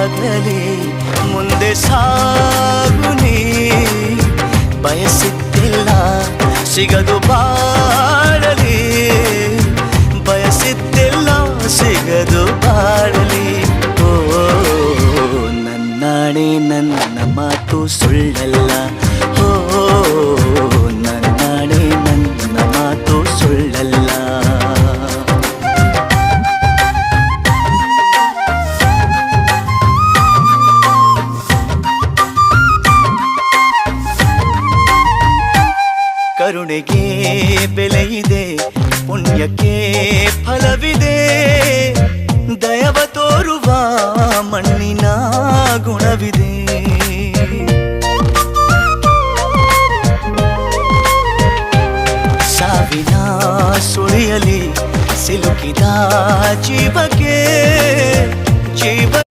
ಆಗಲಿ ಮುಂದೆ ಸಾಗುನಿ ಬಯಸಿದ್ದಿಲ್ಲ ಸಿಗದು ಬಾಳಲಿ ಬಯಸಿದ್ದಿಲ್ಲ ಸಿಗದು ಬಾಳಲಿ ಓ ನನ್ನಾಣೆ ನನ್ನ ಮಾತು ಸುಳ್ಳಲ್ಲ ಓ ನನ್ನಾಣೆ ನನ್ನ ಮಾತು ಸುಳ್ಳಲ್ಲ ಕರುಣೆಗೆ ಬೆಲೆಯಿದೆ ಪುಣ್ಯಕ್ಕೆ ಫಲವಿದೆ ದಯವ ತೋರುವ